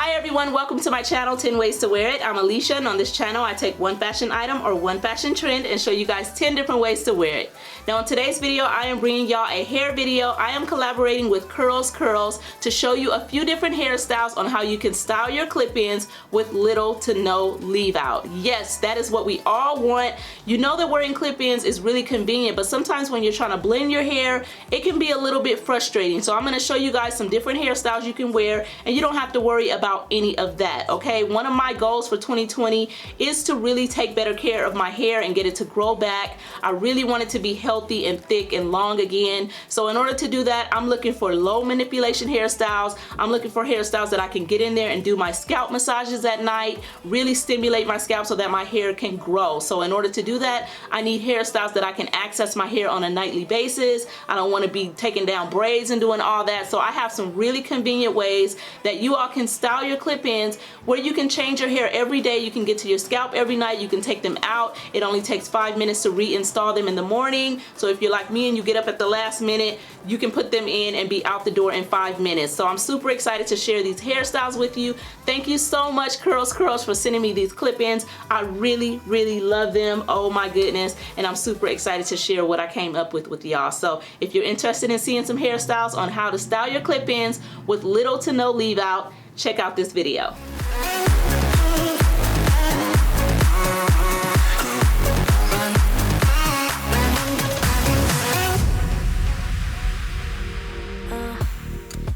Hi everyone, welcome to my channel, 10 Ways to Wear It. I'm Alicia, and on this channel I take one fashion item or one fashion trend and show you guys 10 different ways to wear it. Now in today's video, I am bringing y'all a hair video. I am collaborating with Curls Curls to show you a few different hairstyles on how you can style your clip-ins with little to no leave out. Yes, that is what we all want. You know that wearing clip-ins is really convenient, but sometimes when you're trying to blend your hair, it can be a little bit frustrating. So I'm going to show you guys some different hairstyles you can wear, and you don't have to worry about any of that, okay? One of my goals for 2020 is to really take better care of my hair and get it to grow back. I really want it to be healthy and thick and long again. So in order to do that, I'm looking for low manipulation hairstyles. I'm looking for hairstyles that I can get in there and do my scalp massages at night, really stimulate my scalp so that my hair can grow. So in order to do that, I need hairstyles that I can access my hair on a nightly basis. I don't want to be taking down braids and doing all that. So I have some really convenient ways that you all can style your clip-ins where you can change your hair every day. You can get to your scalp every night. You can take them out. It only takes 5 minutes to reinstall them in the morning. So if you're like me and you get up at the last minute, you can put them in and be out the door in 5 minutes. So I'm super excited to share these hairstyles with you. Thank you so much, Curls Curls, for sending me these clip-ins. I really, really love them. Oh my goodness. And I'm super excited to share what I came up with y'all. So if you're interested in seeing some hairstyles on how to style your clip-ins with little to no leave out, check out this video.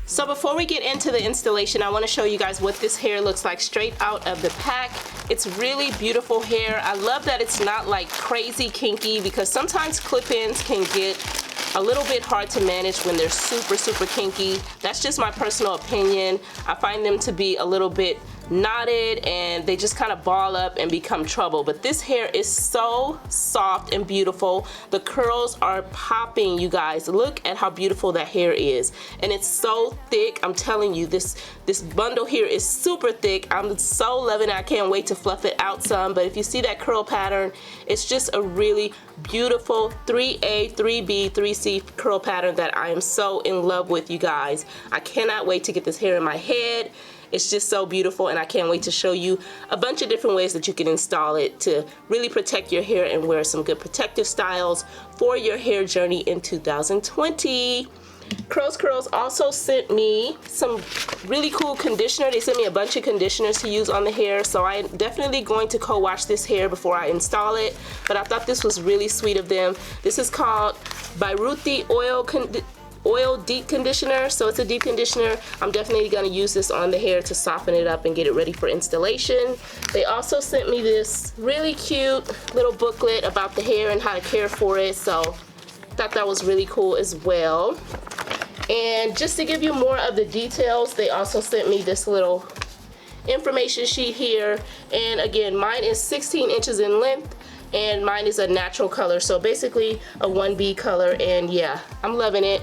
So before we get into the installation, I want to show you guys what this hair looks like straight out of the pack. It's really beautiful hair. I love that it's not like crazy kinky, because sometimes clip-ins can get a little bit hard to manage when they're super kinky. That's just my personal opinion. I find them to be a little bit knotted and they just kind of ball up and become trouble. But this hair is so soft and beautiful. The curls are popping, you guys. Look at how beautiful that hair is. And it's so thick. I'm telling you, this bundle here is super thick. I'm so loving it. I can't wait to fluff it out some. But if you see that curl pattern, it's just a really beautiful 3A, 3B, 3C curl pattern that I am so in love with, you guys. I cannot wait to get this hair in my head. It's just so beautiful, and I can't wait to show you a bunch of different ways that you can install it to really protect your hair and wear some good protective styles for your hair journey in 2020. Curls Curls also sent me some really cool conditioner. They sent me a bunch of conditioners to use on the hair, so I'm definitely going to co-wash this hair before I install it, but I thought this was really sweet of them. This is called Bairuthi Oil Deep Conditioner, so it's a deep conditioner. I'm definitely going to use this on the hair to soften it up and get it ready for installation. They also sent me this really cute little booklet about the hair and how to care for it, so thought that was really cool as well. And just to give you more of the details, they also sent me this little information sheet here, and again, mine is 16 inches in length and mine is a natural color, so basically a 1B color, and yeah, I'm loving it.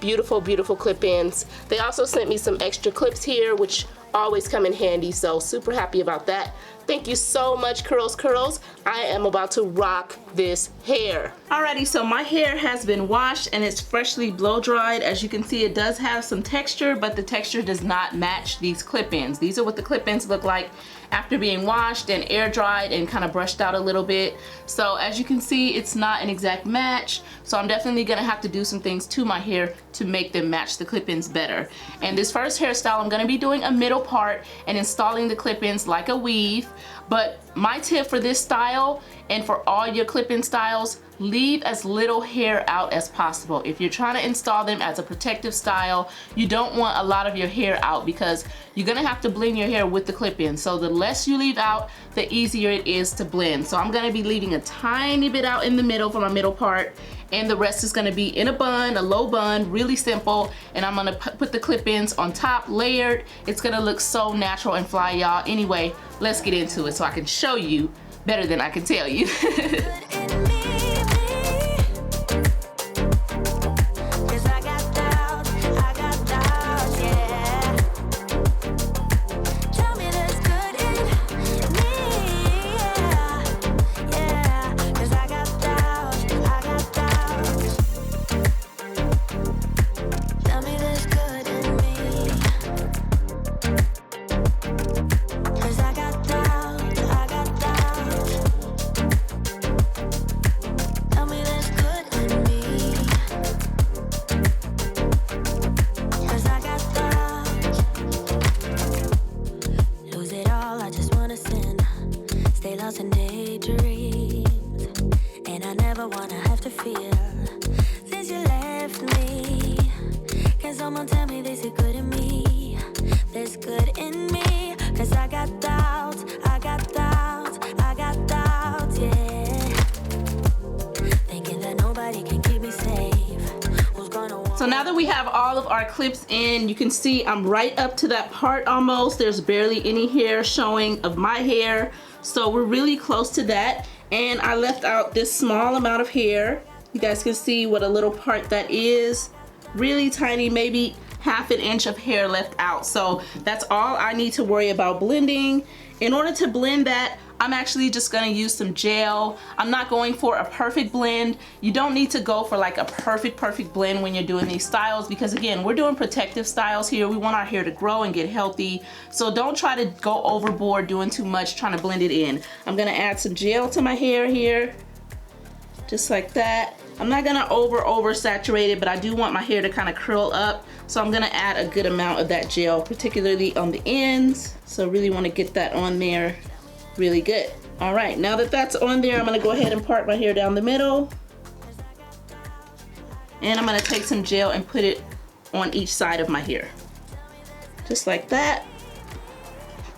Beautiful, beautiful clip-ins. They also sent me some extra clips here, which always come in handy, so super happy about that. Thank you so much, Curls Curls. I am about to rock this hair. Alrighty, so my hair has been washed and it's freshly blow dried. As you can see, it does have some texture, but the texture does not match these clip-ins. These are what the clip-ins look like after being washed and air dried and kind of brushed out a little bit. So as you can see, it's not an exact match. So I'm definitely gonna have to do some things to my hair to make them match the clip-ins better. And this first hairstyle, I'm gonna be doing a middle part and installing the clip-ins like a weave. But my tip for this style and for all your clip-in styles, leave as little hair out as possible. If you're trying to install them as a protective style, you don't want a lot of your hair out because you're gonna have to blend your hair with the clip-in. So the less you leave out, the easier it is to blend. So I'm gonna be leaving a tiny bit out in the middle for my middle part, and the rest is gonna be in a bun, a low bun, really simple, and I'm gonna put the clip-ins on top, layered. It's gonna look so natural and fly, y'all. Anyway, let's get into it so I can show you better than I can tell you. So now that we have all of our clips in, you can see I'm right up to that part almost. There's barely any hair showing of my hair. So we're really close to that. And I left out this small amount of hair. You guys can see what a little part that is. Really tiny, maybe half an inch of hair left out. So that's all I need to worry about blending. In order to blend that, I'm actually just gonna use some gel. I'm not going for a perfect blend. You don't need to go for like a perfect blend when you're doing these styles, because again, we're doing protective styles here. We want our hair to grow and get healthy. So don't try to go overboard doing too much, trying to blend it in. I'm gonna add some gel to my hair here, just like that. I'm not gonna over saturate it, but I do want my hair to kind of curl up. So I'm gonna add a good amount of that gel, particularly on the ends. So really wanna get that on there really good. All right, now that that's on there, I'm gonna go ahead and part my hair down the middle. And I'm gonna take some gel and put it on each side of my hair. Just like that.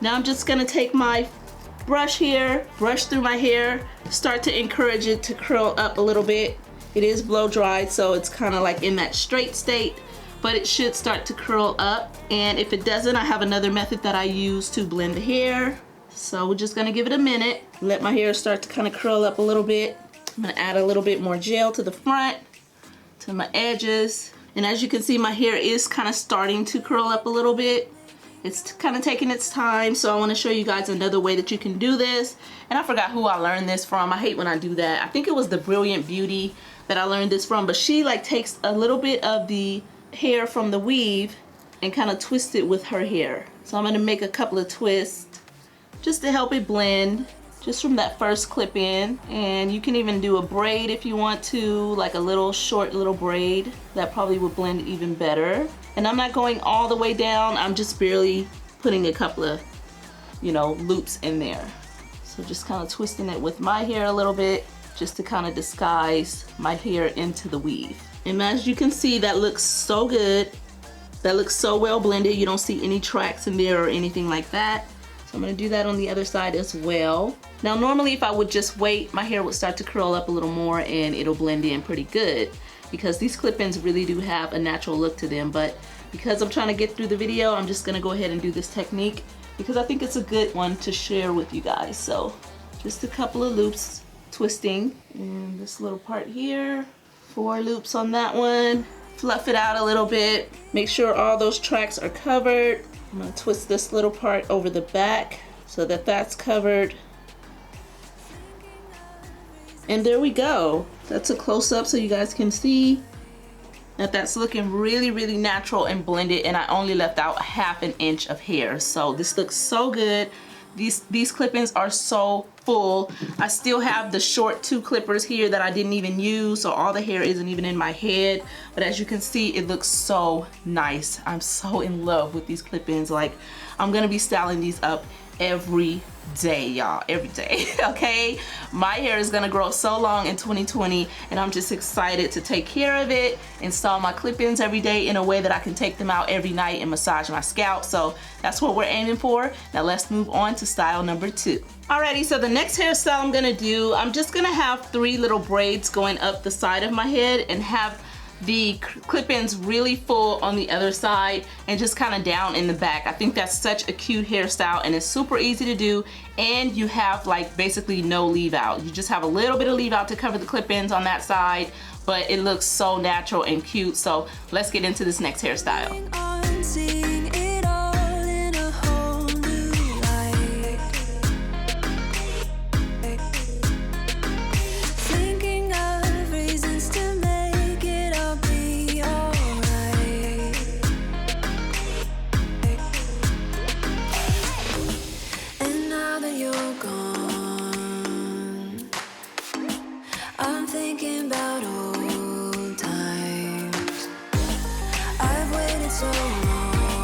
Now I'm just gonna take my brush here, brush through my hair, start to encourage it to curl up a little bit. It is blow dried, so it's kind of like in that straight state, but it should start to curl up. And if it doesn't, I have another method that I use to blend the hair. So we're just gonna give it a minute, let my hair start to kind of curl up a little bit. I'm gonna add a little bit more gel to the front, to my edges. And as you can see, my hair is kind of starting to curl up a little bit. It's kind of taking its time, so I want to show you guys another way that you can do this. And I forgot who I learned this from. I hate when I do that. I think it was the Brilliant Beauty that I learned this from, but she like takes a little bit of the hair from the weave and kind of twists it with her hair. So I'm going to make a couple of twists just to help it blend, just from that first clip in. And you can even do a braid if you want to, like a little short little braid. That probably would blend even better. And I'm not going all the way down, I'm just barely putting a couple of, you know, loops in there. So just kind of twisting it with my hair a little bit, just to kind of disguise my hair into the weave. And as you can see, that looks so good. That looks so well blended. You don't see any tracks in there or anything like that. So I'm gonna do that on the other side as well. Now normally if I would just wait, my hair would start to curl up a little more and it'll blend in pretty good, because these clip-ins really do have a natural look to them. But because I'm trying to get through the video, I'm just gonna go ahead and do this technique because I think it's a good one to share with you guys. So just a couple of loops, twisting, and this little part here, 4 loops on that one. Fluff it out a little bit, make sure all those tracks are covered. I'm gonna twist this little part over the back so that that's covered. And there we go. That's a close-up so you guys can see that that's looking really natural and blended, and I only left out ½ an inch of hair. So this looks so good. These clip-ins are so full. I still have the short 2 clippers here that I didn't even use, so all the hair isn't even in my head. But as you can see, it looks so nice. I'm so in love with these clip-ins. Like, I'm gonna be styling these up every day, y'all, every day. Okay, my hair is gonna grow so long in 2020, and I'm just excited to take care of it, install my clip-ins every day in a way that I can take them out every night and massage my scalp. So that's what we're aiming for. Now let's move on to style number 2. Alrighty, so the next hairstyle I'm gonna do, I'm just gonna have 3 little braids going up the side of my head and have the clip-ins really full on the other side and just kind of down in the back. I think that's such a cute hairstyle, and it's super easy to do, and you have like basically no leave out. You just have a little bit of leave out to cover the clip-ins on that side, but it looks so natural and cute. So let's get into this next hairstyle. Thinking about old times. I've waited so long.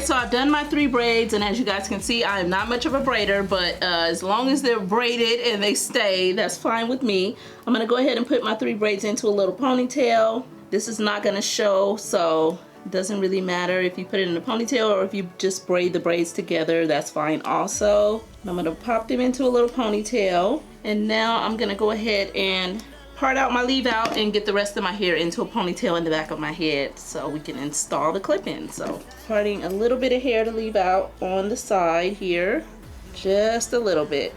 right, so I've done my 3 braids, and as you guys can see, I am not much of a braider, but as long as they're braided and they stay, that's fine with me. I'm gonna go ahead and put my 3 braids into a little ponytail. This is not gonna show, so it doesn't really matter if you put it in a ponytail or if you just braid the braids together, that's fine also. I'm gonna pop them into a little ponytail, and now I'm gonna go ahead and part out my leave out and get the rest of my hair into a ponytail in the back of my head so we can install the clip-in. So parting a little bit of hair to leave out on the side here, just a little bit.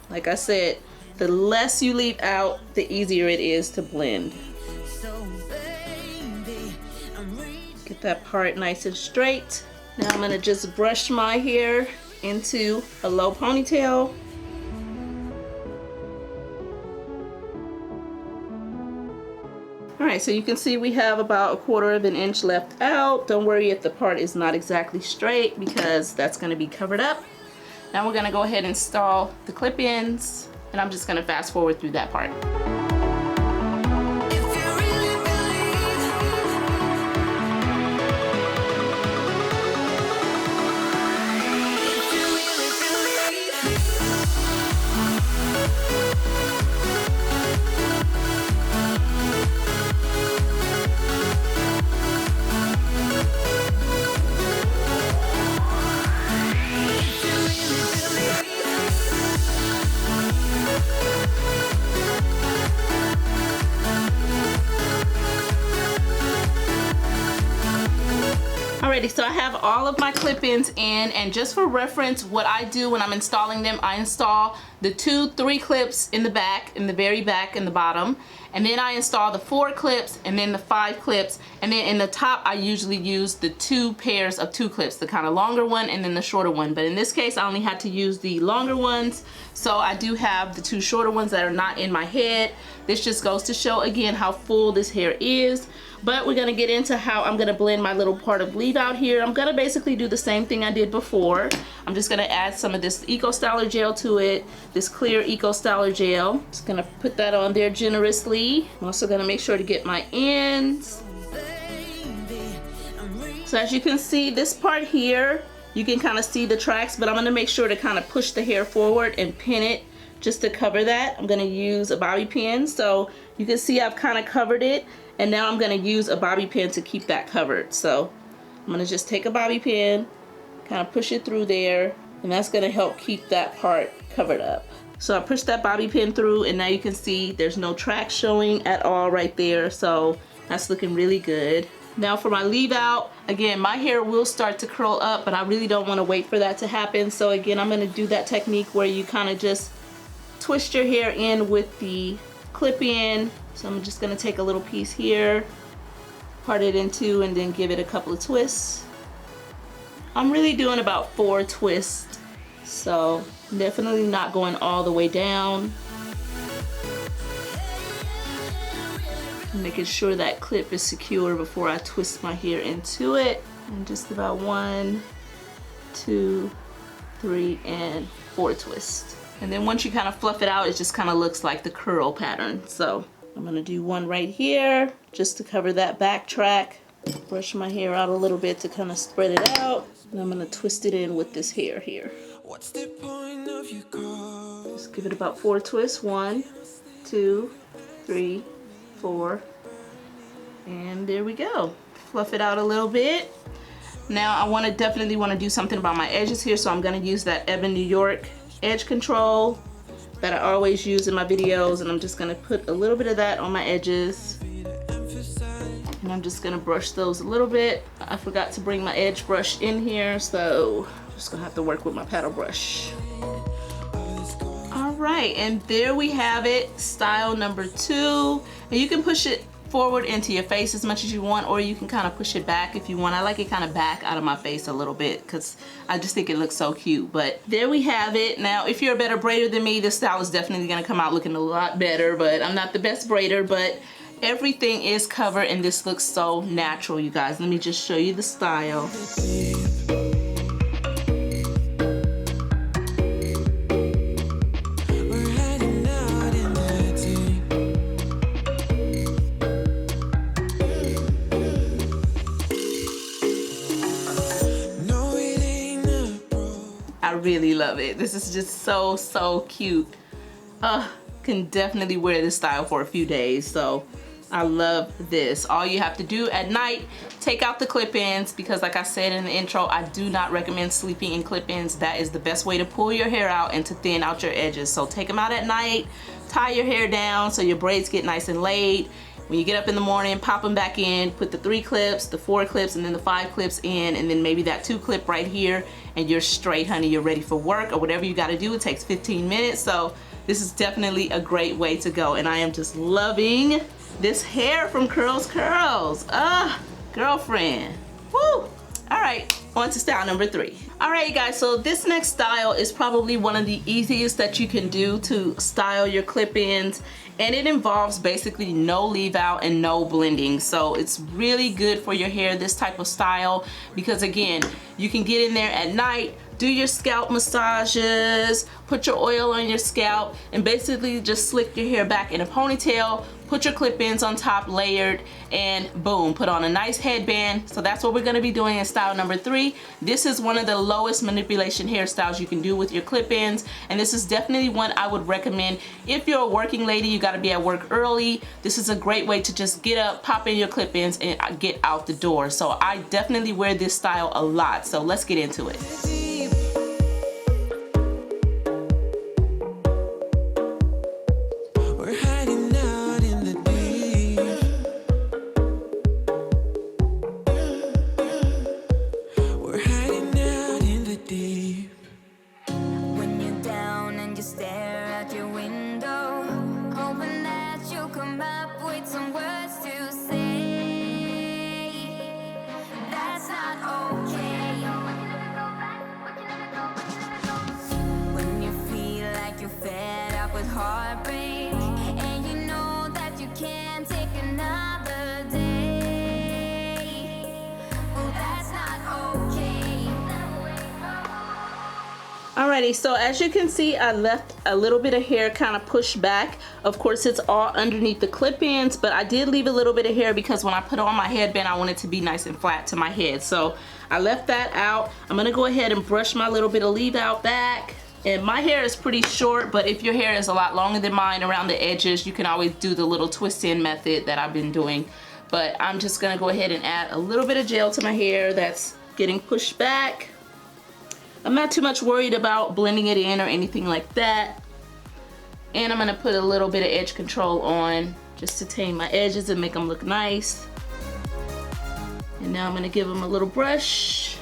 Like I said, the less you leave out, the easier it is to blend. Get that part nice and straight. Now I'm gonna just brush my hair into a low ponytail. Alright, so you can see we have about 1/4 of an inch left out. Don't worry if the part is not exactly straight because that's going to be covered up. Now we're going to go ahead and install the clip-ins, and I'm just going to fast forward through that part. Alrighty, so I have all of my clip-ins in, and just for reference, what I do when I'm installing them, I install the 2-3 clips in the back, in the very back and the bottom, and then I install the 4 clips and then the 5 clips, and then in the top I usually use the 2 pairs of 2 clips, the kind of longer one and then the shorter one. But in this case I only had to use the longer ones, so I do have the 2 shorter ones that are not in my head. This just goes to show again how full this hair is. But we're gonna get into how I'm gonna blend my little part of leave out here. I'm gonna basically do the same thing I did before. I'm just gonna add some of this Eco Styler gel to it, this clear Eco Styler gel. Just gonna put that on there generously. I'm also gonna make sure to get my ends. So as you can see, this part here, you can kind of see the tracks, but I'm gonna make sure to kind of push the hair forward and pin it just to cover that. I'm gonna use a bobby pin. So you can see I've kind of covered it. And now I'm gonna use a bobby pin to keep that covered. So I'm gonna just take a bobby pin, kind of push it through there, and that's gonna help keep that part covered up. So I pushed that bobby pin through, and now you can see there's no track showing at all right there. So that's looking really good. Now for my leave out, again, my hair will start to curl up, but I really don't wanna wait for that to happen. So again, I'm gonna do that technique where you kind of just twist your hair in with the clip in. So I'm just gonna take a little piece here, part it in 2, and then give it a couple of twists. I'm really doing about 4 twists, so definitely not going all the way down. Making sure that clip is secure before I twist my hair into it. And just about 1, 2, 3, and 4 twists. And then once you kind of fluff it out, it just kind of looks like the curl pattern. So I'm gonna do one right here just to cover that back track. Brush my hair out a little bit to kind of spread it out. And I'm gonna twist it in with this hair here. What's the point of your call? Just give it about 4 twists. 1, 2, 3, 4. And there we go. Fluff it out a little bit. Now I definitely want to do something about my edges here, so I'm gonna use that Ebon New York edge control that I always use in my videos, and I'm just gonna put a little bit of that on my edges, and I'm just gonna brush those a little bit. I forgot to bring my edge brush in here, so I'm just gonna have to work with my paddle brush. All right, and there we have it, style number 2. And you can push it forward into your face as much as you want, or you can kind of push it back if you want. I like it kind of back out of my face a little bit because I just think it looks so cute. But there we have it. Now if you're a better braider than me, this style is definitely going to come out looking a lot better, but I'm not the best braider, but everything is covered and this looks so natural, you guys. Let me just show you the style. really love it. This is just so cute. Can definitely wear this style for a few days. So I love this. All you have to do at night, take out the clip-ins, because like I said in the intro, I do not recommend sleeping in clip-ins. That is the best way to pull your hair out and to thin out your edges. So take them out at night, tie your hair down so your braids get nice and laid. When you get up in the morning, pop them back in, put the 3 clips, the 4 clips, and then the 5 clips in, and then maybe that 2 clip right here, and you're straight, honey. You're ready for work or whatever you gotta do. It takes 15 minutes. So this is definitely a great way to go, and I am just loving this hair from Curls Curls. Girlfriend. Woo! All right, on to style number 3. All right, you guys, so this next style is probably one of the easiest that you can do to style your clip-ins, and it involves basically no leave out and no blending. So it's really good for your hair, this type of style, because again, you can get in there at night, do your scalp massages, put your oil on your scalp, and basically just slick your hair back in a ponytail, put your clip-ins on top layered, and boom, put on a nice headband. So that's what we're gonna be doing in style number 3. This is one of the lowest manipulation hairstyles you can do with your clip-ins, and this is definitely one I would recommend if you're a working lady, you gotta be at work early. This is a great way to just get up, pop in your clip-ins, and get out the door. So I definitely wear this style a lot. So let's get into it. Alrighty, so as you can see, I left a little bit of hair kind of pushed back. Of course, it's all underneath the clip-ins, but I did leave a little bit of hair because when I put on my headband, I want it to be nice and flat to my head. So I left that out. I'm gonna go ahead and brush my little bit of leave out back. And my hair is pretty short, but if your hair is a lot longer than mine around the edges, you can always do the little twist in method that I've been doing. But I'm just gonna go ahead and add a little bit of gel to my hair that's getting pushed back. I'm not too much worried about blending it in or anything like that. And I'm gonna put a little bit of edge control on just to tame my edges and make them look nice. And now I'm gonna give them a little brush.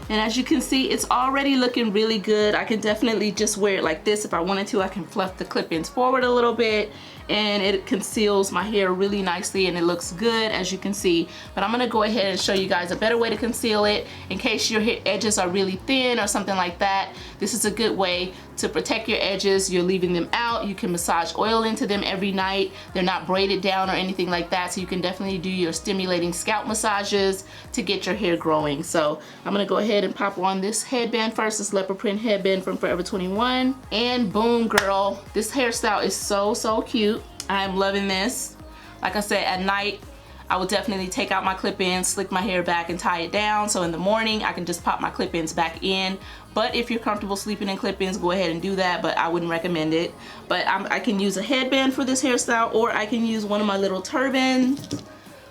And as you can see, it's already looking really good. I can definitely just wear it like this. If I wanted to, I can fluff the clip-ins forward a little bit, and it conceals my hair really nicely, and it looks good, as you can see. But I'm gonna go ahead and show you guys a better way to conceal it in case your edges are really thin or something like that. This is a good way to protect your edges. You're leaving them out. You can massage oil into them every night. They're not braided down or anything like that, so you can definitely do your stimulating scalp massages to get your hair growing. So I'm gonna go ahead and pop on this headband first, this leopard print headband from Forever 21. And boom, girl, this hairstyle is so cute. I'm loving this. Like I said, at night, I would definitely take out my clip-ins, slick my hair back, and tie it down. So in the morning, I can just pop my clip-ins back in. But if you're comfortable sleeping in clip-ins, go ahead and do that, but I wouldn't recommend it. But I can use a headband for this hairstyle, or I can use one of my little turban,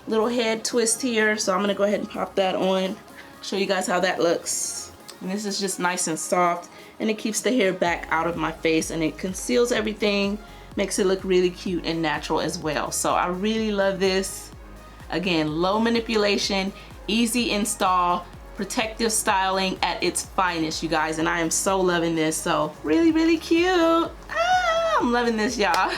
little head twist here. So I'm gonna go ahead and pop that on, show you guys how that looks. And this is just nice and soft, and it keeps the hair back out of my face, and it conceals everything, makes it look really cute and natural as well. So I really love this. Again, low manipulation, easy install, protective styling at its finest, you guys, and I am so loving this. So really cute. I'm loving this, y'all.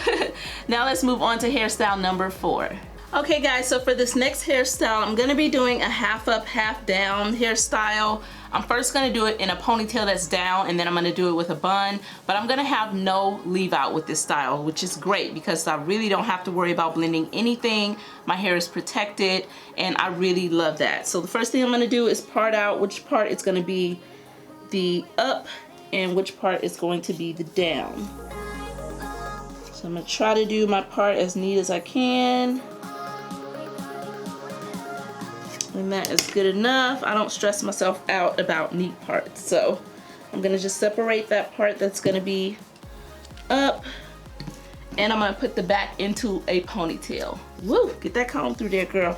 Now let's move on to hairstyle number 4. Okay guys, so for this next hairstyle, I'm gonna be doing a half up, half down hairstyle. I'm first gonna do it in a ponytail that's down, and then I'm gonna do it with a bun, but I'm gonna have no leave out with this style, which is great because I really don't have to worry about blending anything. My hair is protected, and I really love that. So the first thing I'm gonna do is part out which part is gonna be the up and which part is going to be the down. So I'm gonna try to do my part as neat as I can. And that is good enough. I don't stress myself out about neat parts. So I'm gonna just separate that part that's gonna be up, and I'm gonna put the back into a ponytail. Woo, get that comb through there, girl.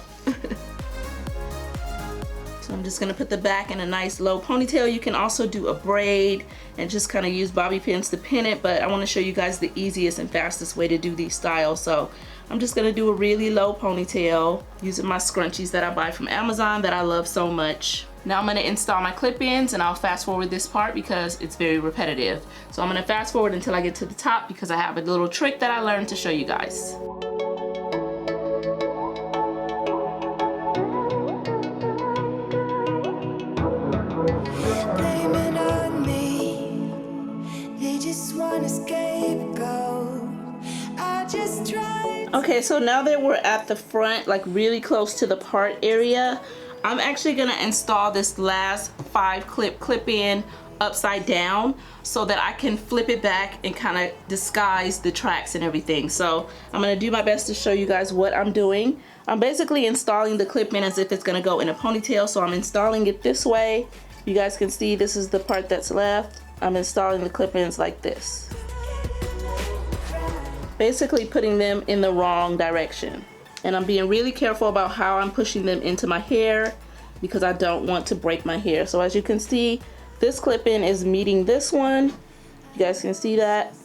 So I'm just gonna put the back in a nice low ponytail. You can also do a braid and just kind of use bobby pins to pin it, but I wanna show you guys the easiest and fastest way to do these styles. So I'm just gonna do a really low ponytail using my scrunchies that I buy from Amazon that I love so much. Now I'm gonna install my clip-ins, and I'll fast forward this part because it's very repetitive. So I'm gonna fast forward until I get to the top because I have a little trick that I learned to show you guys. Blame it on me. They just want a scapegoat. I just tried. Okay, so now that we're at the front, like really close to the part area, I'm actually gonna install this last 5 clip-in upside down so that I can flip it back and kind of disguise the tracks and everything. So I'm gonna do my best to show you guys what I'm doing. I'm basically installing the clip-in as if it's gonna go in a ponytail, so I'm installing it this way. You guys can see this is the part that's left. I'm installing the clip-ins like this. Basically putting them in the wrong direction. And I'm being really careful about how I'm pushing them into my hair because I don't want to break my hair. So as you can see, this clip-in is meeting this one. You guys can see that.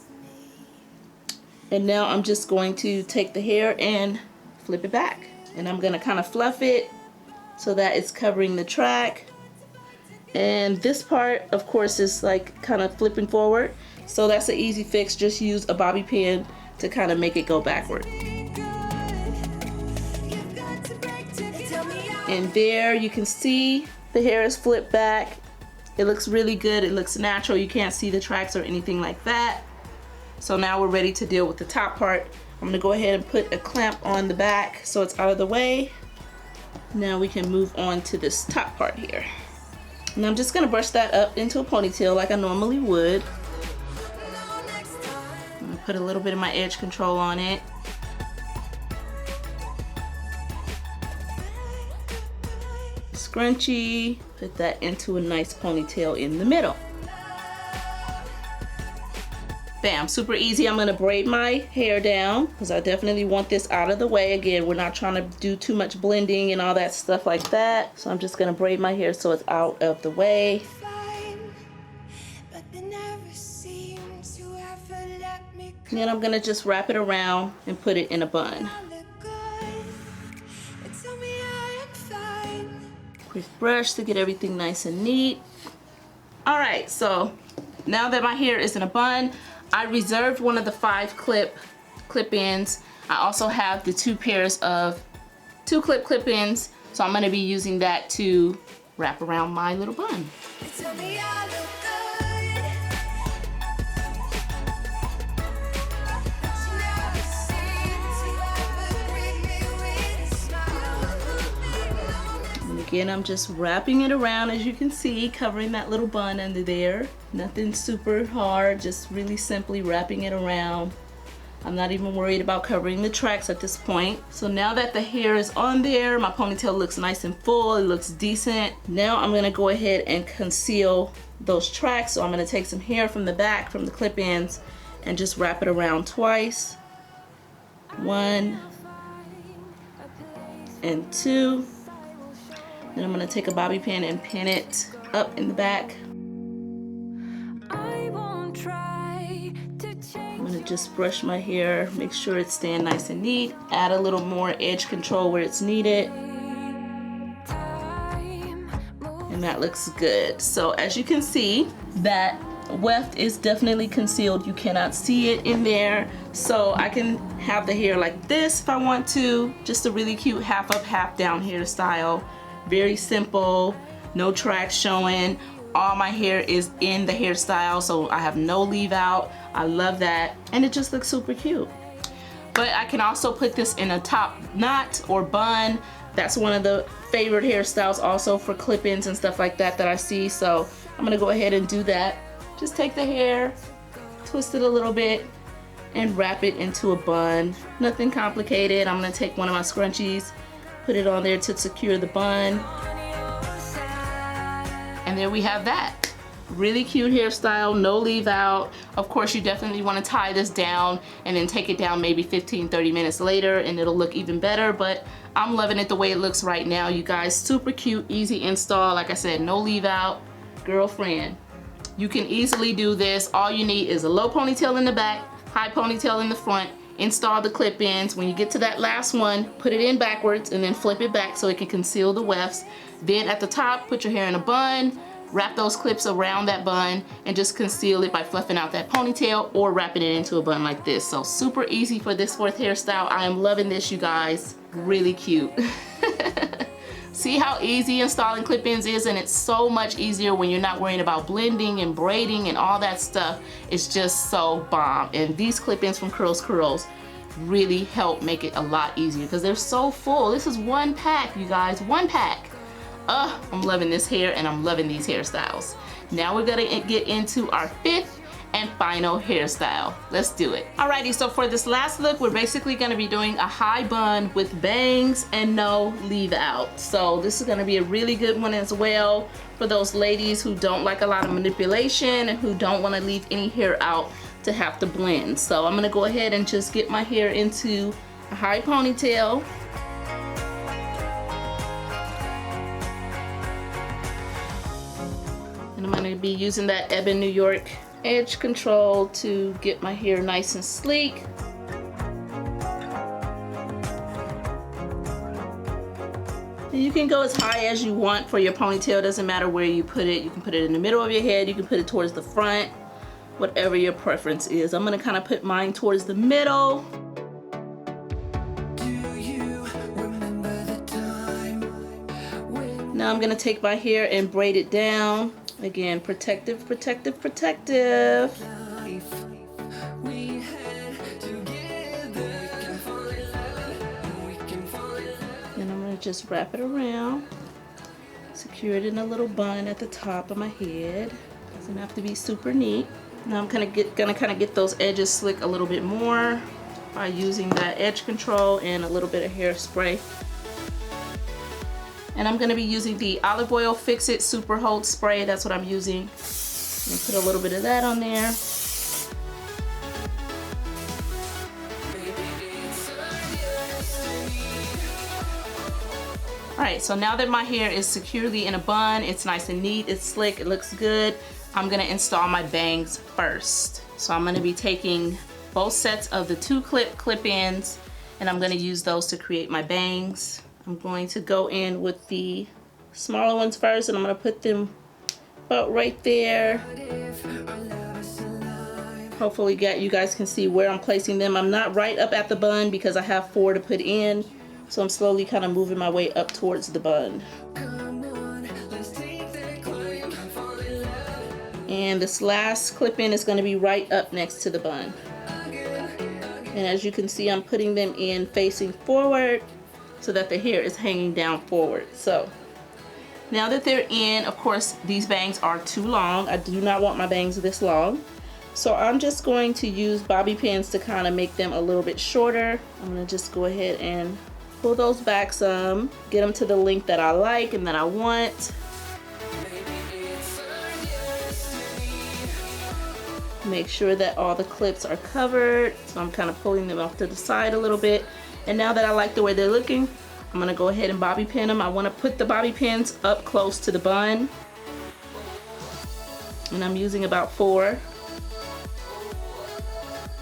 And now I'm just going to take the hair and flip it back. And I'm gonna kind of fluff it so that it's covering the track. And this part, of course, is like kind of flipping forward. So that's an easy fix. Just use a bobby pin to kind of make it go backward. And there you can see the hair is flipped back. It looks really good. It looks natural. You can't see the tracks or anything like that. So now we're ready to deal with the top part. I'm gonna go ahead and put a clamp on the back so it's out of the way. Now we can move on to this top part here. And I'm just gonna brush that up into a ponytail like I normally would. I'm gonna put a little bit of my edge control on it. Scrunchie, put that into a nice ponytail in the middle. Bam, super easy. I'm gonna braid my hair down because I definitely want this out of the way. Again, we're not trying to do too much blending and all that stuff like that. So I'm just gonna braid my hair so it's out of the way. And then I'm gonna just wrap it around and put it in a bun. Quick brush to get everything nice and neat. All right, so now that my hair is in a bun, I reserved one of the 5 clip-ins. I also have the 2 pairs of 2 clip-ins, so I'm gonna be using that to wrap around my little bun. Again, I'm just wrapping it around, as you can see, covering that little bun under there. Nothing super hard, just really simply wrapping it around. I'm not even worried about covering the tracks at this point. So now that the hair is on there, my ponytail looks nice and full, it looks decent. Now I'm gonna go ahead and conceal those tracks. So I'm gonna take some hair from the back, from the clip-ins, and just wrap it around twice. 1 and 2. Then I'm gonna take a bobby pin and pin it up in the back. I'm gonna just brush my hair, make sure it's staying nice and neat, add a little more edge control where it's needed. And that looks good. So as you can see, that weft is definitely concealed. You cannot see it in there. So I can have the hair like this if I want to. Just a really cute half up, half down hairstyle. Very simple, no tracks showing. All my hair is in the hairstyle, so I have no leave out. I love that, and it just looks super cute. But I can also put this in a top knot or bun. That's one of the favorite hairstyles also for clip-ins and stuff like that that I see. So I'm gonna go ahead and do that. Just take the hair, twist it a little bit, and wrap it into a bun. Nothing complicated. I'm gonna take one of my scrunchies, put it on there to secure the bun. And there we have that. Really cute hairstyle, no leave out. Of course, you definitely want to tie this down and then take it down maybe 15-30 minutes later and it'll look even better, but I'm loving it the way it looks right now, you guys. Super cute, easy install. Like I said, no leave out. Girlfriend, you can easily do this. All you need is a low ponytail in the back, high ponytail in the front. Install the clip-ins. When you get to that last one, put it in backwards and then flip it back so it can conceal the wefts. Then at the top, put your hair in a bun, wrap those clips around that bun and just conceal it by fluffing out that ponytail or wrapping it into a bun like this. So super easy for this fourth hairstyle. I am loving this, you guys. Really cute. See how easy installing clip-ins is, and it's so much easier when you're not worrying about blending and braiding and all that stuff. It's just so bomb. And these clip-ins from CurlsCurls really help make it a lot easier because they're so full. This is one pack, you guys, one pack. I'm loving this hair and I'm loving these hairstyles. Now we're gonna get into our fifth and final hairstyle. Let's do it. Alrighty, so for this last look, we're basically gonna be doing a high bun with bangs and no leave out. So this is gonna be a really good one as well for those ladies who don't like a lot of manipulation and who don't wanna leave any hair out to have to blend. So I'm gonna go ahead and just get my hair into a high ponytail. And I'm gonna be using that Ebon New York edge control to get my hair nice and sleek. And you can go as high as you want for your ponytail. Doesn't matter where you put it. You can put it in the middle of your head. You can put it towards the front. Whatever your preference is. I'm gonna kind of put mine towards the middle. Now I'm gonna take my hair and braid it down. Again, protective, protective, protective. And I'm gonna just wrap it around. Secure it in a little bun at the top of my head. Doesn't have to be super neat. Now I'm gonna kind of get those edges slick a little bit more by using that edge control and a little bit of hairspray. And I'm gonna be using the Olive Oil Fix It Super Hold Spray. That's what I'm using. And put a little bit of that on there. All right, so now that my hair is securely in a bun, it's nice and neat, it's slick, it looks good, I'm gonna install my bangs first. So I'm gonna be taking both sets of the 2 clip-ins and I'm gonna use those to create my bangs. I'm going to go in with the smaller ones first and I'm gonna put them about right there. Hopefully you guys can see where I'm placing them. I'm not right up at the bun because I have 4 to put in. So I'm slowly kind of moving my way up towards the bun. And this last clip-in is gonna be right up next to the bun. And as you can see, I'm putting them in facing forward so that the hair is hanging down forward. So now that they're in, of course, these bangs are too long. I do not want my bangs this long. So I'm just going to use bobby pins to kind of make them a little bit shorter. I'm gonna just go ahead and pull those back some, get them to the length that I like and that I want. Make sure that all the clips are covered. So I'm kind of pulling them off to the side a little bit. And now that I like the way they're looking, I'm gonna go ahead and bobby pin them. I wanna put the bobby pins up close to the bun. And I'm using about 4.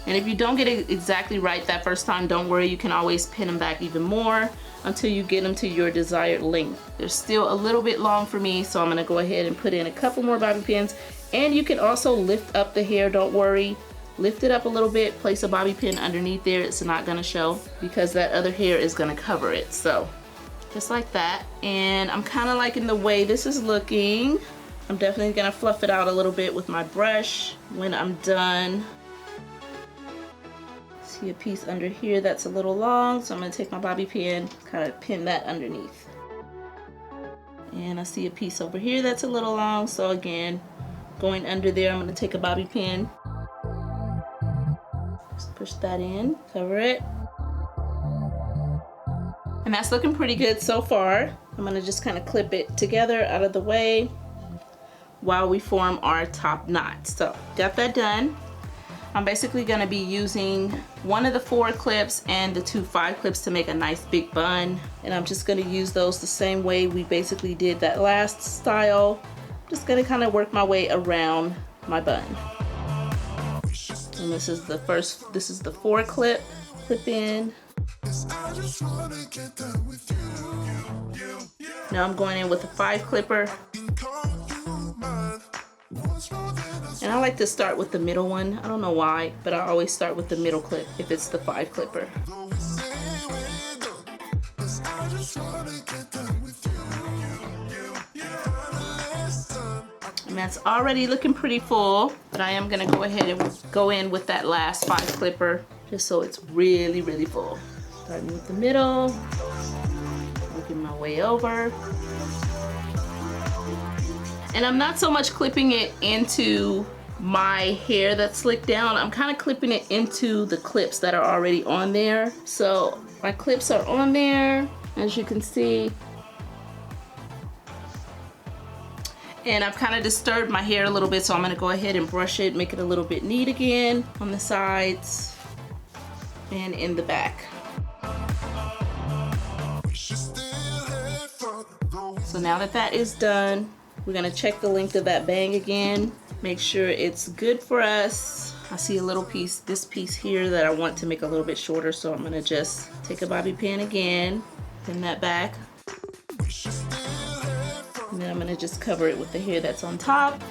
And if you don't get it exactly right that first time, don't worry, you can always pin them back even more until you get them to your desired length. They're still a little bit long for me, so I'm gonna go ahead and put in a couple more bobby pins. And you can also lift up the hair, don't worry. Lift it up a little bit, place a bobby pin underneath there. It's not gonna show because that other hair is gonna cover it. So just like that. And I'm kind of liking the way this is looking. I'm definitely gonna fluff it out a little bit with my brush when I'm done. See a piece under here that's a little long, so I'm gonna take my bobby pin, kind of pin that underneath. And I see a piece over here that's a little long, so again, going under there, I'm gonna take a bobby pin. Just push that in, cover it. And that's looking pretty good so far. I'm gonna just kind of clip it together out of the way while we form our top knot. So got that done. I'm basically gonna be using one of the 4 clips and the 2 5 clips to make a nice big bun. And I'm just gonna use those the same way we basically did that last style. Just gonna kind of work my way around my bun. And this is the 4 clip in. Now I'm going in with a 5 clipper. And I like to start with the middle one. I don't know why, but I always start with the middle clip if it's the 5 clipper. And that's already looking pretty full, but I am gonna go ahead and go in with that last 5 clipper just so it's really, really full. Starting with the middle, working my way over. And I'm not so much clipping it into my hair that's slicked down. I'm kind of clipping it into the clips that are already on there. So my clips are on there, as you can see. And I've kind of disturbed my hair a little bit, so I'm gonna go ahead and brush it, make it a little bit neat again on the sides and in the back. So now that that is done, we're gonna check the length of that bang again, make sure it's good for us. I see a little piece, this piece here that I want to make a little bit shorter, so I'm gonna just take a bobby pin again, pin that back. And then I'm gonna just cover it with the hair that's on top.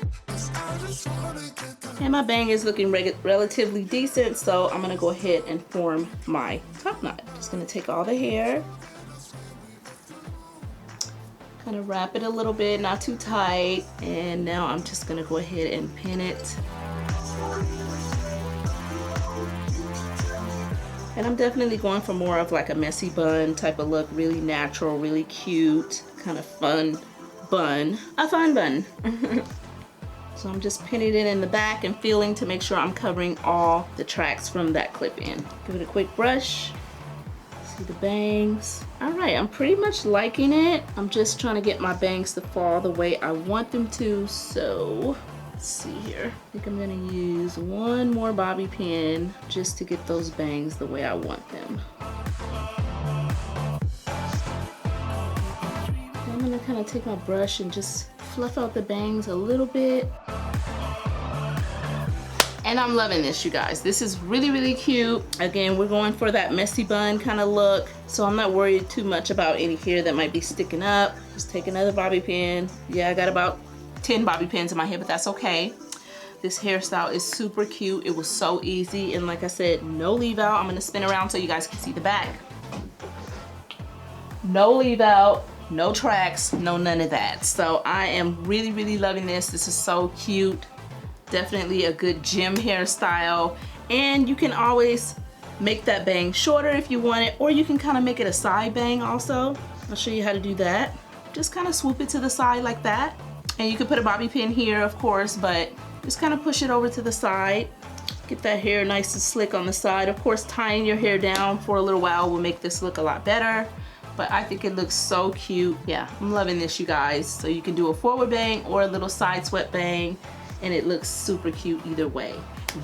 And my bang is looking relatively decent, so I'm gonna go ahead and form my top knot. Just gonna take all the hair, kind of wrap it a little bit, not too tight, and now I'm just gonna go ahead and pin it. And I'm definitely going for more of like a messy bun type of look, really natural, really cute, kind of fun bun, a fun bun. So I'm just pinning it in the back and feeling to make sure I'm covering all the tracks from that clip in. Give it a quick brush. See the bangs. All right, I'm pretty much liking it. I'm just trying to get my bangs to fall the way I want them to. So let's see here. I think I'm gonna use one more bobby pin just to get those bangs the way I want them. I'm gonna kind of take my brush and just fluff out the bangs a little bit. And I'm loving this, you guys. This is really, really cute. Again, we're going for that messy bun kind of look, so I'm not worried too much about any hair that might be sticking up. Just take another bobby pin. Yeah, I got about 10 bobby pins in my hair, but that's okay. This hairstyle is super cute. It was so easy, and like I said, no leave out. I'm gonna spin around so you guys can see the back. No leave out, no tracks, no none of that. So I am really, really loving this. This is so cute. Definitely a good gym hairstyle, and you can always make that bang shorter if you want it, or you can kind of make it a side bang also. I'll show you how to do that. Just kind of swoop it to the side like that, and you can put a bobby pin here, of course, but just kind of push it over to the side. Get that hair nice and slick on the side. Of course, tying your hair down for a little while will make this look a lot better, but I think it looks so cute. Yeah, I'm loving this, you guys. So you can do a forward bang or a little side swept bang, and it looks super cute either way.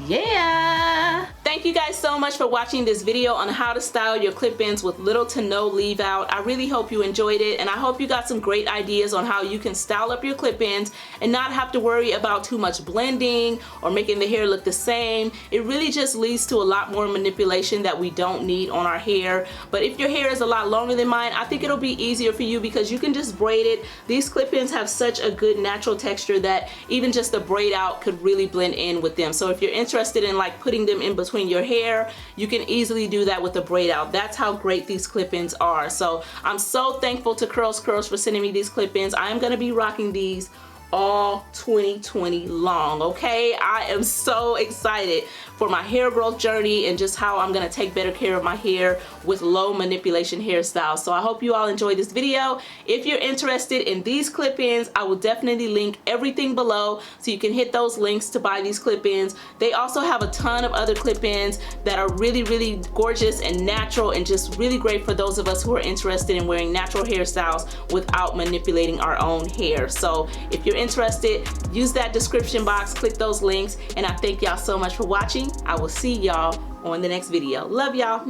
Yeah! Thank you guys so much for watching this video on how to style your clip-ins with little to no leave out. I really hope you enjoyed it, and I hope you got some great ideas on how you can style up your clip-ins and not have to worry about too much blending or making the hair look the same. It really just leads to a lot more manipulation that we don't need on our hair. But if your hair is a lot longer than mine, I think it'll be easier for you because you can just braid it. These clip-ins have such a good natural texture that even just a braid out could really blend in with them. So if you're interested in like putting them in between your hair, you can easily do that with a braid out. That's how great these clip-ins are. So I'm so thankful to CurlsCurls for sending me these clip-ins. I am going to be rocking these all 2020 long, okay? I am so excited for my hair growth journey and just how I'm gonna take better care of my hair with low manipulation hairstyles. So I hope you all enjoyed this video. If you're interested in these clip-ins, I will definitely link everything below so you can hit those links to buy these clip-ins. They also have a ton of other clip-ins that are really, really gorgeous and natural and just really great for those of us who are interested in wearing natural hairstyles without manipulating our own hair. So if you're interested, use that description box, click those links, and I thank y'all so much for watching. I will see y'all on the next video. Love y'all.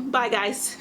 Bye guys.